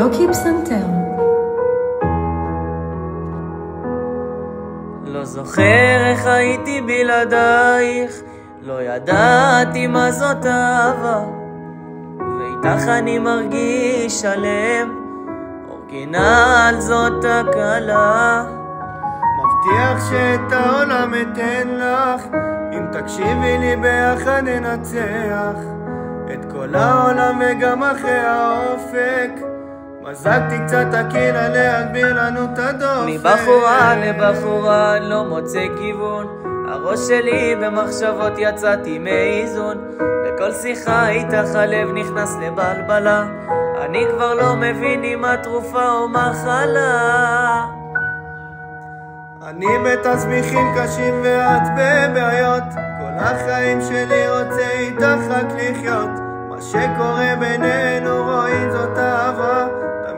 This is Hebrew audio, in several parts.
קריוקי פסנתר. לא זוכר איך הייתי בלעדייך, לא ידעתי מה זאת אהבה, ואיתך אני מרגיש שלם, אורגינל זאת הקלה. מבטיח שאת העולם אתן לך, אם תקשיבי לי ביחד ננצח את כל העולם וגם אחרי האופק. מזגתי קצת הקילה להגביר לנו את הדופק. מבחורה לבחורה לא מוצא כיוון, הראש שלי במחשבות יצאתי מאיזון, בכל שיחה איתך הלב נכנס לבלבלה, אני כבר לא מבין אם התרופה או מחלה. אני בתסביכים קשים ואת בבעיות, כל החיים שלי רוצה איתך רק לחיות. מה שקורה בינינו רואים זאת אהבה,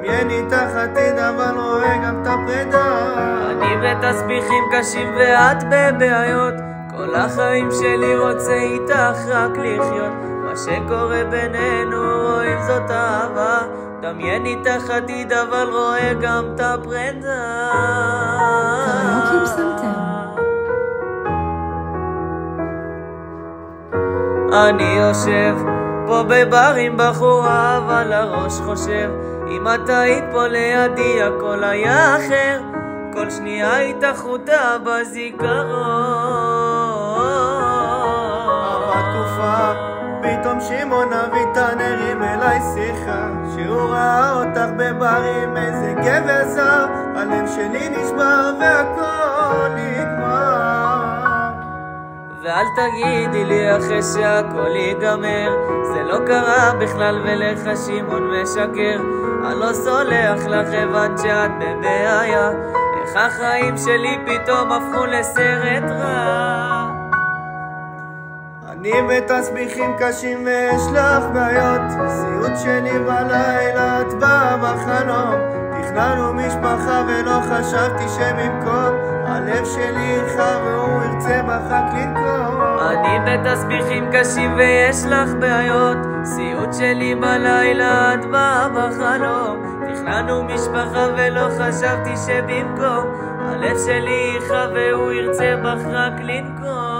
דמיין איתך עתיד אבל רואה גם את הפרידה. אני בתסביכים קשים ואת בבעיות, כל החיים שלי רוצה איתך רק לחיות. מה שקורה בינינו רואים זאת אהבה, דמיין איתך עתיד אבל רואה גם את הפרידה. קריוקי פסנתר. אני יושב פה בבר עם בחורה, אבל הראש חושב אם אתה היית פה לידי הכל היה אחר, כל שנייה התאחרותה בזיכרון. עברה תקופה, פתאום שמעון אביטן הרים אליי שיחה, שהוא ראה אותך בבר עם איזה גבר זר, הלב שלי נשבר והכל נגמר. ואל תגידי לי אחרי שהכל ייגמר, זה לא קרה בכלל ולך שמעון משקר, אני לא סולח לך הבנת שאת בבעיה, איך החיים שלי פתאום הפכו לסרט רע. אני בתסביכים קשים ויש לך בעיות, סיוט שלי בלילה את באה בחלום, תכננו משפחה ולא חשבתי שבמקום הלב שלי איתך והוא ירצה בך רק לנקום. אני בתסביכים קשים ויש לך בעיות, סיוט שלי בלילה את באה בחלום, תכננו משפחה ולא חשבתי שבמקום הלב שלי איתך והוא ירצה בך רק לנקום.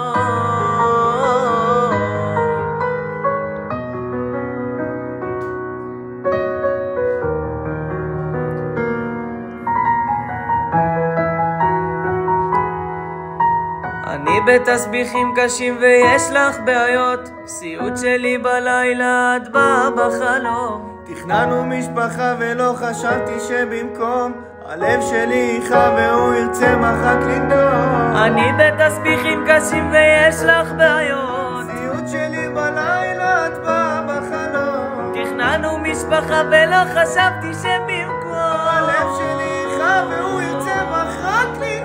אני בתסביכים קשים ויש לך בעיות, סיוט שלי בלילה את באה בחלום, תכננו משפחה ולא חשבתי שבמקום הלב שלי איתך והוא ירצה בך רק לנקום. אני בתסביכים קשים ויש לך בעיות, סיוט שלי בלילה את באה בחלום, תכננו משפחה ולא חשבתי שבמקום הלב שלי איתך והוא ירצה בך רק לנקום.